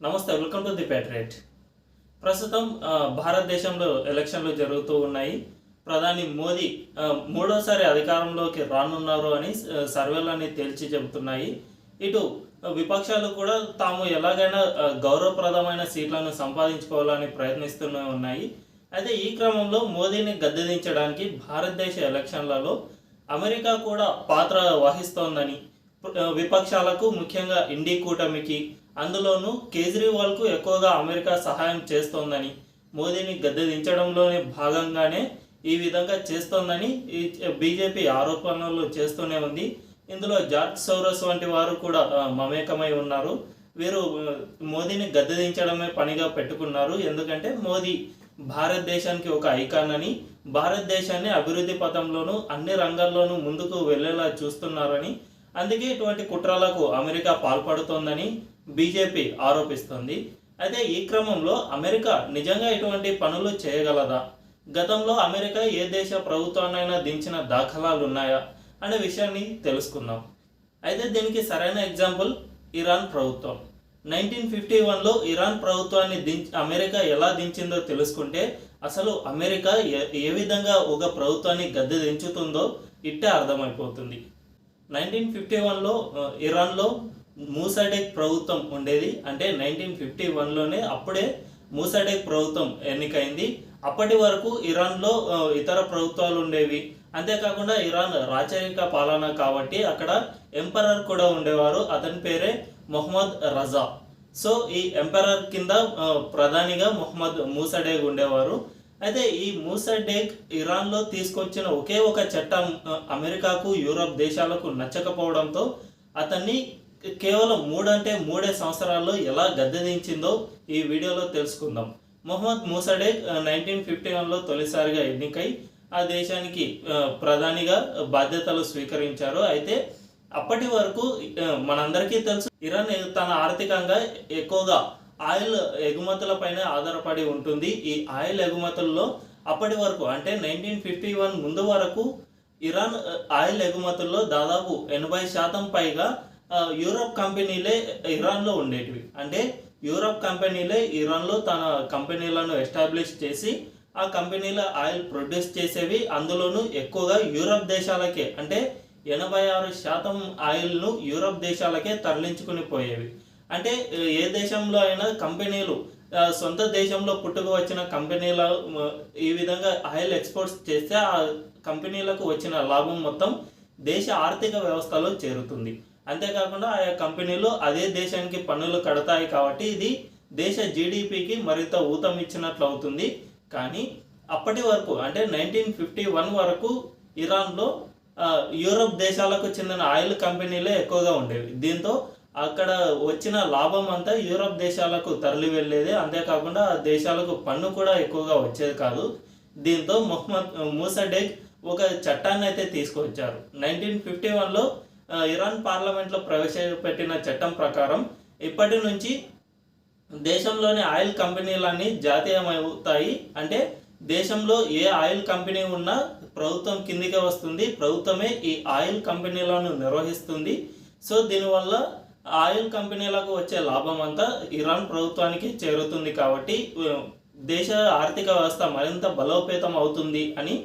నమస్తే, welcome to the patriot. ప్రస్తుతం భారతదేశంలో ఎలక్షన్లు జరుగుతూ ఉన్నాయి. ప్రధాని మోదీ మూడోసారి అధికారంలోకి రానున్నారు అని సర్వేలన్నీ తేల్చి చెబుతున్నాయి. ఇటు విపక్షాలు కూడా తాము ఎలాగైనా గౌరవప్రదమైన సీట్లను సంపాదించుకోవాలని ప్రయత్నిస్తూనే ఉన్నాయి. అయితే ఈ క్రమంలో మోదీని గద్దెదించడానికి భారతదేశ ఎలక్షన్లలో అమెరికా కూడా పాత్ర వహిస్తోందని, విపక్షాలకు ముఖ్యంగా ఇండి కూటమికి, అందులోనూ కేజ్రీవాల్కు ఎక్కువగా అమెరికా సహాయం చేస్తోందని, మోదీని గద్దెదించడంలోనే భాగంగానే ఈ విధంగా చేస్తోందని బీజేపీ ఆరోపణలు చేస్తూనే ఉంది. ఇందులో జార్జ్ సోరోస్ వంటి వారు కూడా మమేకమై ఉన్నారు. వీరు మోదీని గద్దెదించడమే పనిగా పెట్టుకున్నారు. ఎందుకంటే మోదీ భారతదేశానికి ఒక ఐకాన్ అని, భారతదేశాన్ని అభివృద్ధి పథంలోనూ అన్ని రంగాల్లోనూ ముందుకు వెళ్ళేలా చూస్తున్నారని, అందుకే ఇటువంటి కుట్రలకు అమెరికా పాల్పడుతోందని బీజేపీ ఆరోపిస్తుంది. అయితే ఈ క్రమంలో అమెరికా నిజంగా ఇటువంటి పనులు చేయగలదా? గతంలో అమెరికా ఏ దేశ ప్రభుత్వాన్నైనా దించిన దాఖలాలు ఉన్నాయా అనే విషయాన్ని తెలుసుకుందాం. అయితే దీనికి సరైన ఎగ్జాంపుల్ ఇరాన్ ప్రభుత్వం. 1951లో ఇరాన్ ప్రభుత్వాన్ని అమెరికా ఎలా దించిందో తెలుసుకుంటే అసలు అమెరికా ఏ విధంగా ఒక ప్రభుత్వాన్ని గద్దె దించుతుందో ఇట్టే అర్థమైపోతుంది. 1951లో ఇరాన్లో మూసాడెక్ ప్రభుత్వం ఉండేది. అంటే 1951లోనే అప్పుడే మూసాడెక్ ప్రభుత్వం ఎన్నికైంది. అప్పటి వరకు ఇరాన్లో ఇతర ప్రభుత్వాలు ఉండేవి. అంతేకాకుండా ఇరాన్ రాచరిక పాలన కాబట్టి అక్కడ ఎంపరర్ కూడా ఉండేవారు. అతని పేరే మొహమ్మద్ రజా. సో ఈ ఎంపరర్ కింద ప్రధానిగా మొహమ్మద్ మూసాడెక్ ఉండేవారు. అయితే ఈ మూసాడెక్ ఇరాన్లో తీసుకొచ్చిన ఒకే ఒక చట్టం అమెరికాకు, యూరప్ దేశాలకు నచ్చకపోవడంతో అతన్ని కేవలం మూడే సంవత్సరాల్లో ఎలా గద్దెదించిందో ఈ వీడియోలో తెలుసుకుందాం. మొహమ్మద్ మూసాడెక్ 1951లో తొలిసారిగా ఎన్నికై ఆ దేశానికి ప్రధానిగా బాధ్యతలు స్వీకరించారు. అయితే అప్పటి వరకు మనందరికీ తెలుసు, ఇరాన్ తన ఆర్థికంగా ఎక్కువగా ఆయిల్ ఎగుమతులపైనే ఆధారపడి ఉంటుంది. ఈ ఆయిల్ ఎగుమతుల్లో అప్పటి వరకు అంటే 1951 ముందు వరకు ఇరాన్ ఆయిల్ ఎగుమతుల్లో దాదాపు 80% పైగా యూరప్ కంపెనీలే ఇరాన్లో ఉండేటివి. అంటే యూరప్ కంపెనీలే ఇరాన్లో తన కంపెనీలను ఎస్టాబ్లిష్ చేసి ఆ కంపెనీల ఆయిల్ ప్రొడ్యూస్ చేసేవి. అందులోనూ ఎక్కువగా యూరప్ దేశాలకే, అంటే 86% ఆయిల్ను యూరప్ దేశాలకే తరలించుకుని పోయేవి. అంటే ఏ దేశంలో అయినా కంపెనీలు సొంత దేశంలో పుట్టుకు వచ్చిన కంపెనీల ఈ విధంగా ఆయిల్ ఎక్స్పోర్ట్స్ చేస్తే ఆ కంపెనీలకు వచ్చిన లాభం మొత్తం దేశ ఆర్థిక వ్యవస్థలో చేరుతుంది. అంతేకాకుండా ఆయా కంపెనీలు అదే దేశానికి పన్నులు కడతాయి కాబట్టి ఇది దేశ జీడిపికి మరింత ఊతం ఇచ్చినట్లు అవుతుంది. కానీ అప్పటి వరకు అంటే 1951 వరకు ఇరాన్లో యూరప్ దేశాలకు చెందిన ఆయిల్ కంపెనీలే ఎక్కువగా ఉండేవి. దీంతో అక్కడ వచ్చిన లాభం అంతా యూరప్ దేశాలకు తరలి వెళ్ళేది. అంతేకాకుండా ఆ దేశాలకు పన్ను కూడా ఎక్కువగా వచ్చేది కాదు. దీంతో మొహమ్మద్ మూసాడెక్ ఒక చట్టాన్ని అయితే తీసుకొచ్చారు. 1951లో ఇరాన్ పార్లమెంట్లో ప్రవేశపెట్టిన చట్టం ప్రకారం ఇప్పటి నుంచి దేశంలోని ఆయిల్ కంపెనీలన్నీ జాతీయమవుతాయి. అంటే దేశంలో ఏ ఆయిల్ కంపెనీ ఉన్నా ప్రభుత్వం కిందికే వస్తుంది. ప్రభుత్వమే ఈ ఆయిల్ కంపెనీలను నిర్వహిస్తుంది. సో దీనివల్ల ఆయిల్ కంపెనీలకు వచ్చే లాభం అంతా ఇరాన్ ప్రభుత్వానికి చేరుతుంది. కాబట్టి దేశ ఆర్థిక వ్యవస్థ మరింత బలోపేతం అవుతుంది అని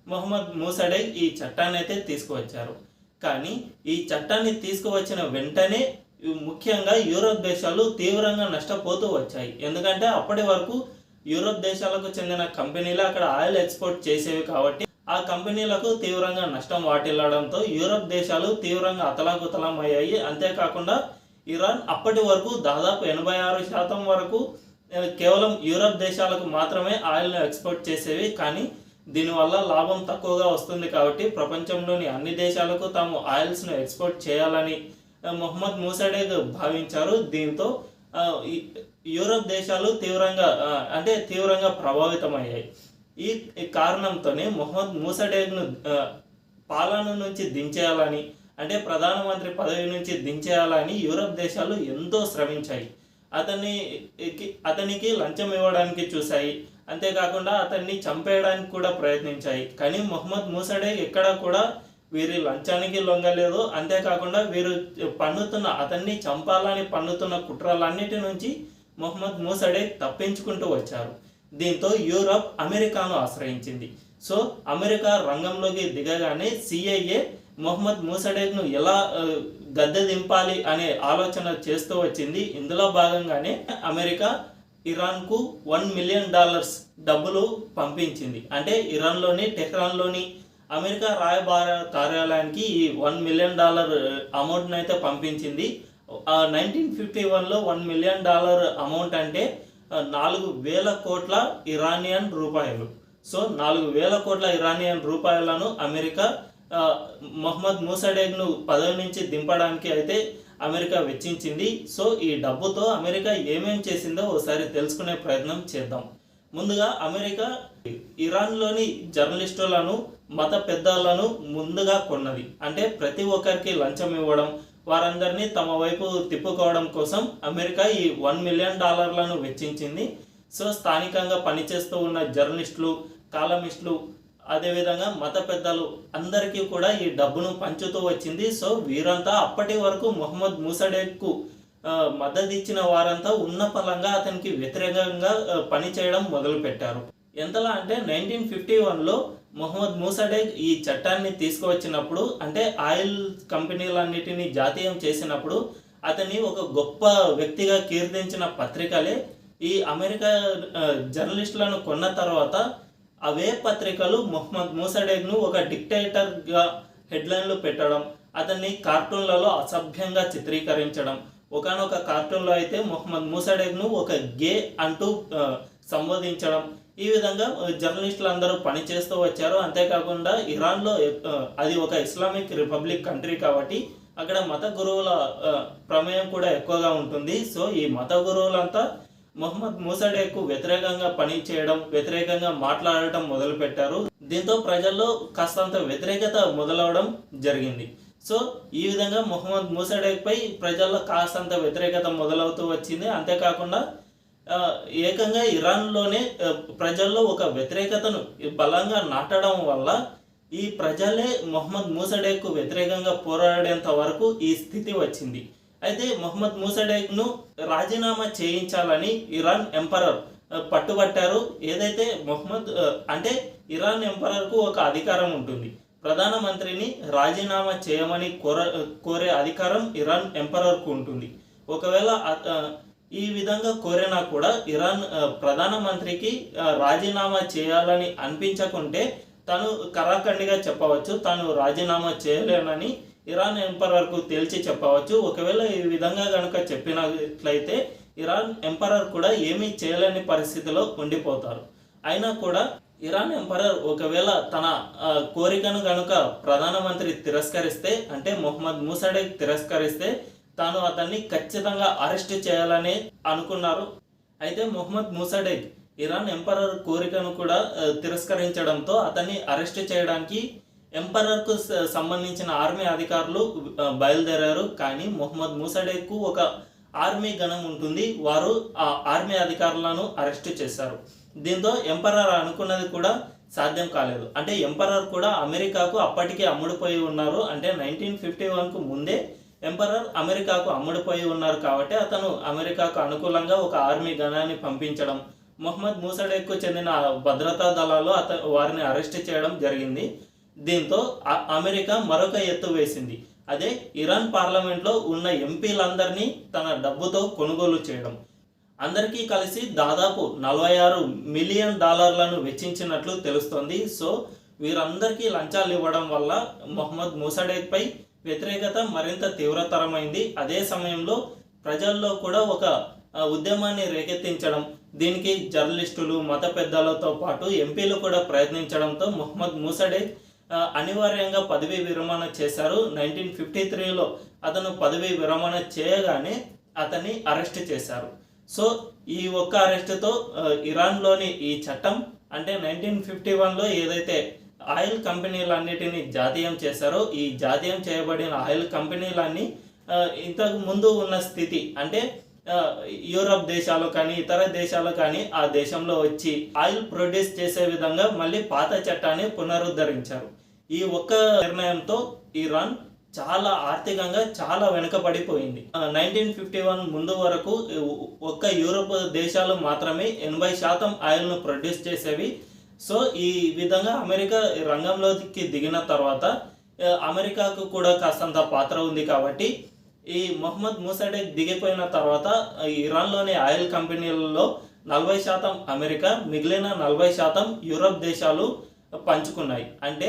మొహమ్మద్ మూసాడెక్ ఈ చట్టాన్ని అయితే తీసుకువచ్చారు. కానీ ఈ చట్టాన్ని తీసుకువచ్చిన వెంటనే ముఖ్యంగా యూరప్ దేశాలు తీవ్రంగా నష్టపోతూ వచ్చాయి. ఎందుకంటే అప్పటి వరకు యూరప్ దేశాలకు చెందిన కంపెనీలు అక్కడ ఆయిల్ ఎక్స్పోర్ట్ చేసేవి కాబట్టి ఆ కంపెనీలకు తీవ్రంగా నష్టం వాటిల్లడంతో యూరప్ దేశాలు తీవ్రంగా అతలాకుతలం అయ్యాయి. అంతేకాకుండా ఇరాన్ అప్పటి వరకు దాదాపు 86% వరకు కేవలం యూరప్ దేశాలకు మాత్రమే ఆయిల్ను ఎక్స్పోర్ట్ చేసేవి. కానీ దీనివల్ల లాభం తక్కువగా వస్తుంది కాబట్టి ప్రపంచంలోని అన్ని దేశాలకు తాము ఆయిల్స్ను ఎక్స్పోర్ట్ చేయాలని మొహమ్మద్ మూసాడెక్ భావించారు. దీంతో యూరప్ దేశాలు తీవ్రంగా ప్రభావితమయ్యాయి. ఈ కారణంతోనే మొహమ్మద్ మూసాడెక్ను పాలన నుంచి దించేయాలని, అంటే ప్రధానమంత్రి పదవి నుంచి దించేయాలని యూరప్ దేశాలు ఎంతో శ్రమించాయి. అతనికి లంచం ఇవ్వడానికి చూశాయి. అంతేకాకుండా అతన్ని చంపేయడానికి కూడా ప్రయత్నించాయి. కానీ మొహమ్మద్ మూసాడెక్ ఎక్కడా కూడా వీరి లంచానికి లొంగలేదు. అంతేకాకుండా వీరు అతన్ని చంపాలని పన్నుతున్న కుట్రలన్నిటి నుంచి మొహమ్మద్ మూసడేక్ తప్పించుకుంటూ వచ్చారు. దీంతో యూరప్ అమెరికాను ఆశ్రయించింది. సో అమెరికా రంగంలోకి దిగగానే సిఐఏ మొహమ్మద్ మూసడేక్ను ఎలా గద్దె దింపాలి అనే ఆలోచన చేస్తూ వచ్చింది. ఇందులో భాగంగానే అమెరికా ఇరాన్కు $1 మిలియన్ డబ్బులు పంపించింది. అంటే ఇరాన్లోని టెహ్రాన్లోని అమెరికా రాయబార కార్యాలయానికి ఈ $1 మిలియన్ అమౌంట్ని అయితే పంపించింది. 1951లో $1 మిలియన్ అమౌంట్ అంటే 4,000 కోట్ల ఇరానియన్ రూపాయలు. సో 4,000 కోట్ల ఇరానియన్ రూపాయలను అమెరికా మొహమ్మద్ మూసడేక్ను పదవి నుంచి దింపడానికి అయితే అమెరికా వెచ్చించింది. సో ఈ డబ్బుతో అమెరికా ఏమేం చేసిందో ఒకసారి తెలుసుకునే ప్రయత్నం చేద్దాం. ముందుగా అమెరికా ఇరాన్లోని జర్నలిస్టులను మత పెద్దలను ముందుగా కొన్నది. అంటే ప్రతి ఒక్కరికి లంచం ఇవ్వడం, వారందరినీ తమ వైపు తిప్పుకోవడం కోసం అమెరికా ఈ $1 మిలియన్ వెచ్చించింది. సో స్థానికంగా పనిచేస్తూ ఉన్న జర్నలిస్టులు, కాలమిస్టులు, అదేవిధంగా మత పెద్దలు అందరికీ కూడా ఈ డబ్బును పంచుతూ వచ్చింది. సో వీరంతా అప్పటి వరకు మొహమ్మద్ మూసడేక్కు మద్దతు ఇచ్చిన వారంతా ఉన్న పలంగా అతనికి వ్యతిరేకంగా పనిచేయడం మొదలుపెట్టారు. ఎంతలా అంటే 1951లో మొహమ్మద్ మూసడేక్ ఈ చట్టాన్ని తీసుకువచ్చినప్పుడు, అంటే ఆయిల్ కంపెనీలన్నిటినీ జాతీయం చేసినప్పుడు అతన్ని ఒక గొప్ప వ్యక్తిగా కీర్తించిన పత్రికలే ఈ అమెరికా జర్నలిస్టులను కొన్న తర్వాత అవే పత్రికలు మొహమ్మద్ మూసడేక్ను ఒక డిక్టేటర్గా హెడ్లైన్లు పెట్టడం, అతన్ని కార్టూన్లలో అసభ్యంగా చిత్రీకరించడం. ఒకనొక కార్టూన్లో అయితే మొహమ్మద్ మూసడేక్ను ఒక గే అంటూ సంబోధించడం. ఈ విధంగా జర్నలిస్టులు అందరూ పనిచేస్తూ వచ్చారు. అంతేకాకుండా ఇరాన్లో అది ఒక ఇస్లామిక్ రిపబ్లిక్ కంట్రీ కాబట్టి అక్కడ మత గురువుల ప్రమేయం కూడా ఎక్కువగా ఉంటుంది. సో ఈ మత గురువులంతా మొహమ్మద్ మూసడేక్కు వ్యతిరేకంగా పనిచేయడం, వ్యతిరేకంగా మాట్లాడటం మొదలుపెట్టారు. దీంతో ప్రజల్లో కాస్తంత వ్యతిరేకత మొదలవడం జరిగింది. సో ఈ విధంగా మొహమ్మద్ మూసడేక్పై ప్రజల్లో కాస్తంత వ్యతిరేకత మొదలవుతూ వచ్చింది. అంతేకాకుండా ఏకంగా ఇరాన్లోనే ప్రజల్లో ఒక వ్యతిరేకతను బలంగా నాటడం వల్ల ఈ ప్రజలే మొహమ్మద్ మూసడేక్కు వ్యతిరేకంగా పోరాడేంత వరకు ఈ స్థితి వచ్చింది. అయితే మొహమ్మద్ మూసడేక్ను రాజీనామా చేయించాలని ఇరాన్ ఎంపరర్ పట్టుబట్టారు. ఏదైతే మొహమ్మద్ అంటే ఇరాన్ ఎంపరర్కు ఒక అధికారం ఉంటుంది, ప్రధానమంత్రిని రాజీనామా చేయమని కోరే అధికారం ఇరాన్ ఎంపరర్కు ఉంటుంది. ఒకవేళ ఈ విధంగా కోరినా కూడా ఇరాన్ ప్రధానమంత్రికి రాజీనామా చేయాలని అనిపించకుంటే తను కరాఖండిగా చెప్పవచ్చు, తాను రాజీనామా చేయలేనని ఇరాన్ ఎంపరర్కు తేల్చి చెప్పవచ్చు. ఒకవేళ ఈ విధంగా కనుక చెప్పినట్లయితే ఇరాన్ ఎంపరర్ కూడా ఏమీ చేయలేని పరిస్థితిలో ఉండిపోతారు. అయినా కూడా ఇరాన్ ఎంపరర్ ఒకవేళ తన కోరికను కనుక ప్రధానమంత్రి తిరస్కరిస్తే, అంటే మొహమ్మద్ మూసడేక్ తిరస్కరిస్తే తాను అతన్ని ఖచ్చితంగా అరెస్ట్ చేయాలని అనుకున్నారు. అయితే మొహమ్మద్ మూసడేక్ ఇరాన్ ఎంపరర్ కోరికను కూడా తిరస్కరించడంతో అతన్ని అరెస్ట్ చేయడానికి ఎంపరర్కు సంబంధించిన ఆర్మీ అధికారులు బయలుదేరారు. కానీ మొహమ్మద్ మూసడేక్కు ఒక ఆర్మీ గణం ఉంటుంది, వారు ఆ ఆర్మీ అధికారులను అరెస్ట్ చేశారు. దీంతో ఎంపరర్ అనుకున్నది కూడా సాధ్యం కాలేదు. అంటే ఎంపరర్ కూడా అమెరికాకు అప్పటికే అమ్ముడుపోయి ఉన్నారు. అంటే 1951కు ముందే ఎంపరర్ అమెరికాకు అమ్ముడుపోయి ఉన్నారు కాబట్టి అతను అమెరికాకు అనుకూలంగా ఒక ఆర్మీ గణాన్ని పంపించడం, మొహమ్మద్ మూసడేక్కు చెందిన భద్రతా దళాలు వారిని అరెస్ట్ చేయడం జరిగింది. దీంతో అమెరికా మరొక ఎత్తు వేసింది, అదే ఇరాన్ పార్లమెంట్లో ఉన్న ఎంపీలందరినీ తన డబ్బుతో కొనుగోలు చేయడం. అందరికీ కలిసి దాదాపు $46 మిలియన్ వెచ్చించినట్లు తెలుస్తోంది. సో వీరందరికీ లంచాలు ఇవ్వడం వల్ల మొహమ్మద్ మూసడేక్పై వ్యతిరేకత మరింత తీవ్రతరమైంది. అదే సమయంలో ప్రజల్లో కూడా ఒక ఉద్యమాన్ని రేకెత్తించడం, దీనికి జర్నలిస్టులు, మత పెద్దలతో పాటు ఎంపీలు కూడా ప్రయత్నించడంతో మొహమ్మద్ మూసడేక్ అనివార్యంగా పదవీ విరమణ చేశారు. 1953లో అతను పదవీ విరమణ చేయగానే అతన్ని అరెస్ట్ చేశారు. సో ఈ ఒక్క అరెస్టుతో ఇరాన్లోని ఈ చట్టం, అంటే 1951లో ఏదైతే ఆయిల్ కంపెనీలన్నిటినీ జాతీయం చేశారో, ఈ జాతీయం చేయబడిన ఆయిల్ కంపెనీలన్నీ ఇంతకు ముందు ఉన్న స్థితి, అంటే యూరప్ దేశాలు కానీ ఇతర దేశాలు కానీ ఆ దేశంలో వచ్చి ఆయిల్ ప్రొడ్యూస్ చేసే విధంగా మళ్ళీ పాత చట్టాన్ని పునరుద్ధరించారు. ఈ ఒక్క నిర్ణయంతో ఇరాన్ చాలా ఆర్థికంగా చాలా వెనుకబడిపోయింది. 1951 ముందు వరకు ఒక్క యూరోప్ దేశాలు మాత్రమే 80% ఆయిల్ను ప్రొడ్యూస్ చేసేవి. సో ఈ విధంగా అమెరికా రంగంలోకి దిగిన తర్వాత అమెరికాకు కూడా కాస్తంత పాత్ర ఉంది కాబట్టి ఈ మొహమ్మద్ మూసాడెక్ దిగిపోయిన తర్వాత ఇరాన్లోని ఆయిల్ కంపెనీలలో 40% అమెరికా, మిగిలిన 40% యూరప్ దేశాలు పంచుకున్నాయి. అంటే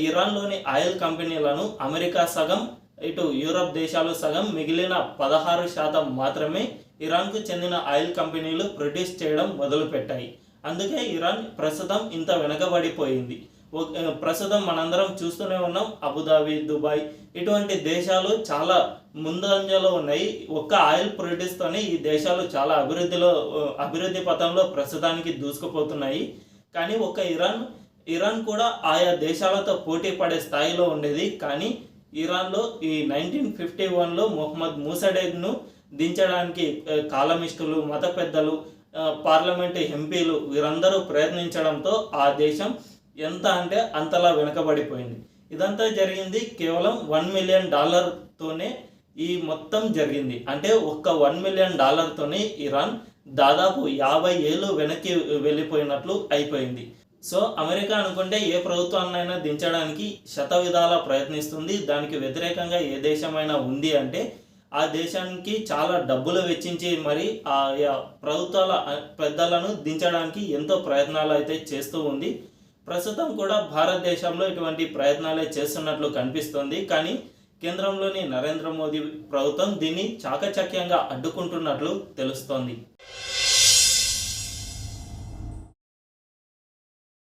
ఇరాన్లోని ఆయిల్ కంపెనీలను అమెరికా సగం, ఇటు యూరప్ దేశాలు సగం, మిగిలిన 16% మాత్రమే ఇరాన్కు చెందిన ఆయిల్ కంపెనీలు ప్రొడ్యూస్ చేయడం మొదలుపెట్టాయి. అందుకే ఇరాన్ ప్రస్తుతం ఇంత వెనకబడిపోయింది. ప్రస్తుతం మనందరం చూస్తూనే ఉన్నాం, అబుదాబి, దుబాయ్ ఇటువంటి దేశాలు చాలా ముందంజలో ఉన్నాయి. ఒక్క ఆయిల్ ప్రొడ్యూస్తోనే ఈ దేశాలు చాలా అభివృద్ధి పథంలో ప్రస్తుతానికి దూసుకుపోతున్నాయి. కానీ ఒక్క ఇరాన్ కూడా ఆయా దేశాలతో పోటీ పడే స్థాయిలో ఉండేది. కానీ ఇరాన్లో ఈ 1951లో మొహమ్మద్ మూసాడెక్ను దించడానికి కాలమిస్టులు, మత పెద్దలు, పార్లమెంటు ఎంపీలు వీరందరూ ప్రయత్నించడంతో ఆ దేశం ఎంత అంటే అంతలా వెనుకబడిపోయింది. ఇదంతా జరిగింది కేవలం $1 మిలియన్ తోనే ఈ మొత్తం జరిగింది. అంటే ఒక్క $1 మిలియన్ తోనే ఇరాన్ దాదాపు 50 ఏళ్ళు వెనక్కి వెళ్ళిపోయినట్లు అయిపోయింది. సో అమెరికా అనుకుంటే ఏ ప్రభుత్వాన్నైనా దించడానికి శతవిధాలా ప్రయత్నిస్తుంది. దానికి వ్యతిరేకంగా ఏ దేశమైనా ఉంది అంటే ఆ దేశానికి చాలా డబ్బులు వెచ్చించి మరి ఆ ప్రభుత్వాల పెద్దలను దించడానికి ఎంతో ప్రయత్నాలు అయితే చేస్తూ ఉంది. ప్రస్తుతం కూడా భారతదేశంలో ఇటువంటి ప్రయత్నాలే చేస్తున్నట్లు కనిపిస్తోంది. కానీ కేంద్రంలోని నరేంద్ర మోదీ ప్రభుత్వం దీన్ని చాకచక్యంగా అడ్డుకుంటున్నట్లు తెలుస్తోంది.